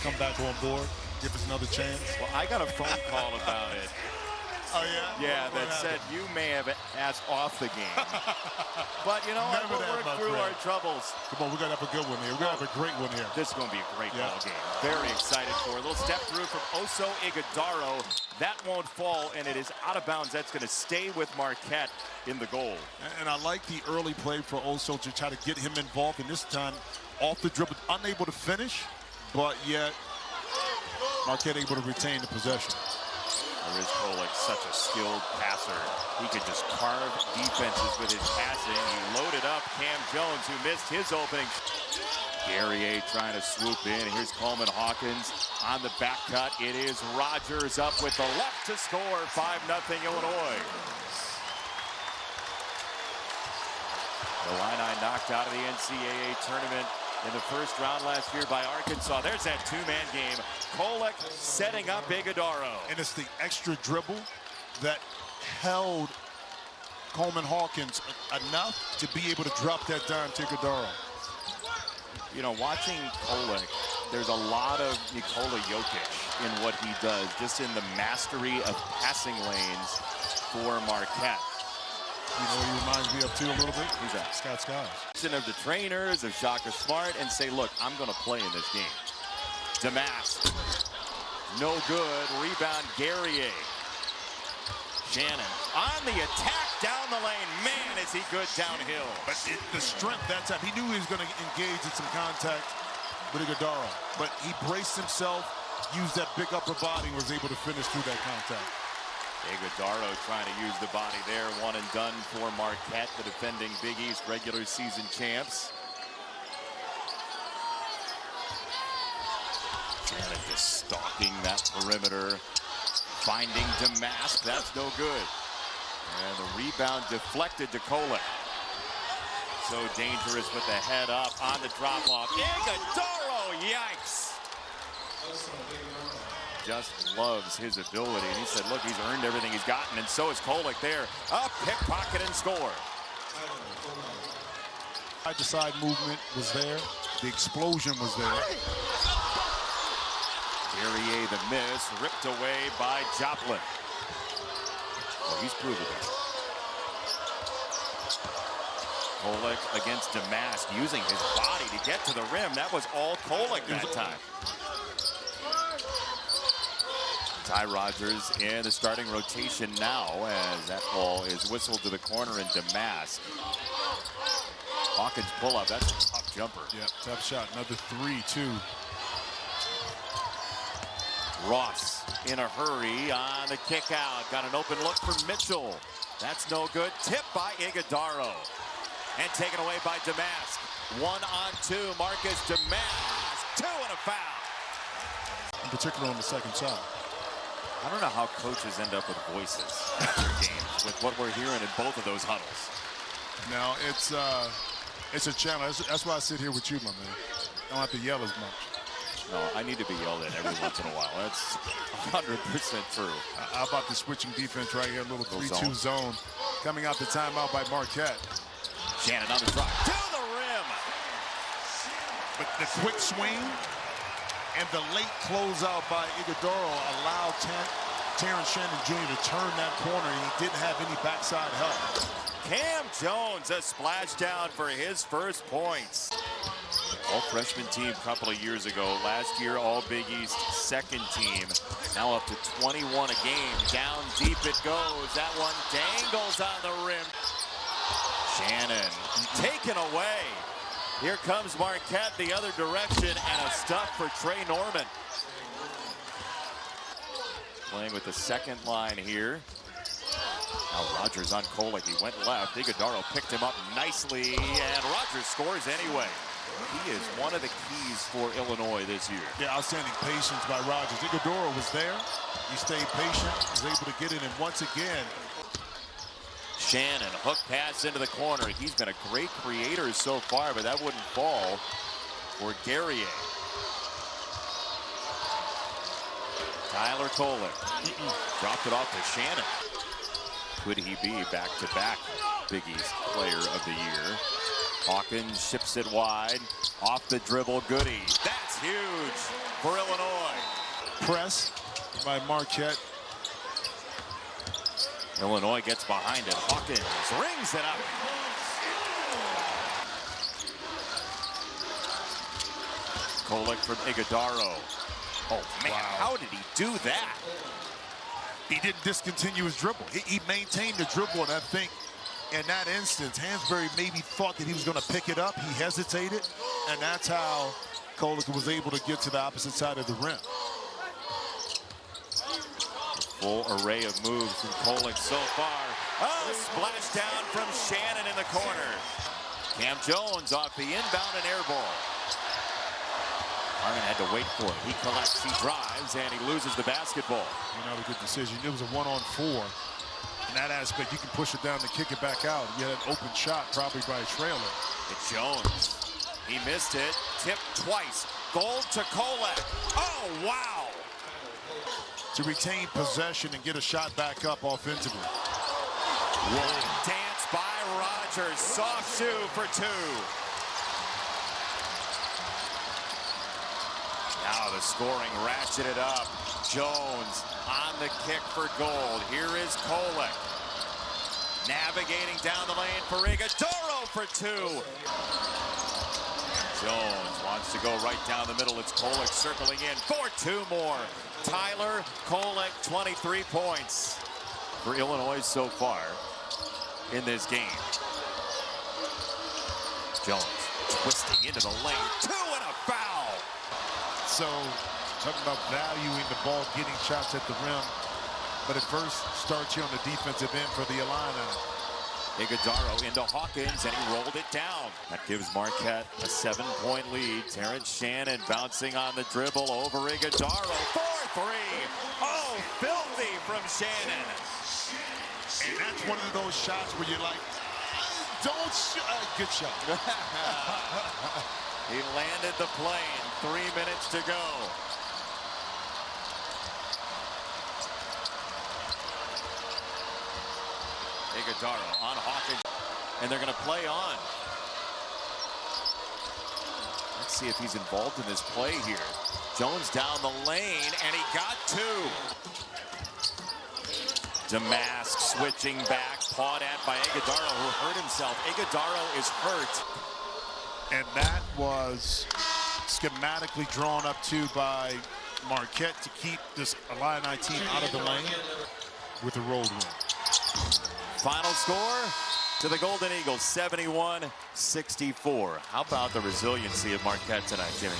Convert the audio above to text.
come back on board, give us another chance. Well, I got a phone call about it. Oh, yeah? Yeah, that said you may have asked off the game. But you know what? We'll work through our troubles. Come on, we're going to have a good one here. We're going to have a great one here. This is going to be a great ball game. Very excited for it. A little step through from Oso Ighodaro. That won't fall, and it is out of bounds. That's going to stay with Marquette in the goal. And I like the early play for Oso to try to get him involved. And this time, off the dribble, unable to finish, but yet Marquette able to retain the possession. There is Kolek, such a skilled passer. He could just carve defenses with his passing. He loaded up Cam Jones, who missed his opening. Guerrier trying to swoop in. Here's Coleman Hawkins on the back cut. It is Rogers up with the left to score. 5-0 Illinois. Illini knocked out of the NCAA tournament in the first round last year by Arkansas. There's that two-man game. Kolek setting up Ighodaro. And it's the extra dribble that held Coleman Hawkins enough to be able to drop that down to Ighodaro. You know, watching Kolek, there's a lot of Nikola Jokic in what he does, just in the mastery of passing lanes for Marquette. You know what he reminds me of too a little bit? Who's that? Scott Skiles. Of the trainers, of Shaka Smart, and say, look, I'm going to play in this game. Damask. No good. Rebound, Guerrier. Shannon on the attack down the lane. Man, is he good downhill. But the strength that time, he knew he was going to engage in some contact with Ighodaro. But he braced himself, used that big upper body, and was able to finish through that contact. Ighodaro trying to use the body there. One and done for Marquette, the defending Big East regular season champs. Shannon just stalking that perimeter. Finding Damask, that's no good. And the rebound deflected to Kolek. So dangerous with the head up on the drop-off. Ighodaro, yikes! Just loves his ability, and he said, look, he's earned everything he's gotten, and so is Kolek there. Up, pickpocket, and score. Side-to-side movement was there. The explosion was there. Guerrier, the miss, ripped away by Joplin. Well, he's proven it. Kolek against Damask, using his body to get to the rim. That was all Kolek that time. Ty Rogers in the starting rotation now as that ball is whistled to the corner in Damask. Hawkins pull up, that's a tough jumper. Yep, tough shot, another 3-2. Ross in a hurry on the kick out. Got an open look for Mitchell. That's no good. Tip by Ighodaro. And taken away by Damask. 1-on-2, Marcus Damask. 2 and a foul. In particular on the second shot. I don't know how coaches end up with voices after games with what we're hearing in both of those huddles. Now, it's a challenge. That's why I sit here with you, my man. I don't have to yell as much. No, I need to be yelled at every once in a while. That's 100% true. How about the switching defense right here? A little 3-2 zone. Coming out the timeout by Marquette. Shannon on the drive. To the rim. But the quick swing and the late closeout by Ighodaro allowed Terrence Shannon Jr. to turn that corner, and he didn't have any backside help. Cam Jones, a splashdown for his first points. All-freshman team a couple of years ago. Last year, all Big East second team. Now up to 21 a game. Down deep it goes. That one dangles on the rim. Shannon taken away. Here comes Marquette the other direction, and a stuff for Trey Norman. Playing with the second line here. Now Rogers on Kolek. He went left. Ighodaro picked him up nicely, and Rogers scores anyway. He is one of the keys for Illinois this year. Yeah, outstanding patience by Rogers. Ighodaro was there. He stayed patient, was able to get it, and once again. Shannon, hook pass into the corner. He's been a great creator so far, but that wouldn't fall for Guerrier. Tyler Kolek dropped it off to Shannon. Could he be back-to-back Big East Player of the Year? Hawkins ships it wide, off the dribble, Goody. That's huge for Illinois. Press by Marquette. Illinois gets behind it. Hawkins rings it up. Kolek from Iguodaro. Oh, man, Wow. How did he do that? He didn't discontinue his dribble. He maintained the dribble, and I think in that instance, Hansberry maybe thought that he was going to pick it up. He hesitated, and that's how Kolek was able to get to the opposite side of the rim. Full array of moves from Kolek so far. Oh, splash down from Shannon in the corner. Cam Jones off the inbound and air ball. Harmon had to wait for it. He collects, he drives, and he loses the basketball. Another good decision. It was a 1-on-4. In that aspect, you can push it down and kick it back out. You had an open shot, probably by a trailer. It's Jones. He missed it. Tipped twice. Gold to Kolek. Oh, wow. To retain possession and get a shot back up offensively. Dance by Rogers. Soft shoe for two. Now the scoring ratcheted up. Jones on the kick for Gold. Here is Kolek. Navigating down the lane for Iguodaro for two. Jones wants to go right down the middle. It's Kolek circling in for two more. Tyler Kolek, 23 points for Illinois so far in this game. Jones twisting into the lane. Two and a foul. So, talking about valuing the ball, getting shots at the rim. But it first starts here on the defensive end for the Illini. Iguodaro into Hawkins, and he rolled it down. That gives Marquette a 7-point lead. Terrence Shannon bouncing on the dribble over Iguodaro. 4-3. Oh, filthy from Shannon. And that's one of those shots where you're like, don't shoot. Good shot. He landed the plane. 3 minutes to go. Iguodaro on Hawkins, and they're going to play on. Let's see if he's involved in this play here. Jones down the lane, and he got two. Damask switching back, pawed at by Iguodaro, who hurt himself. Iguodaro is hurt. And that was schematically drawn up to by Marquette to keep this Illini team out of the lane with a road win. Final score to the Golden Eagles, 71-64. How about the resiliency of Marquette tonight, Jimmy?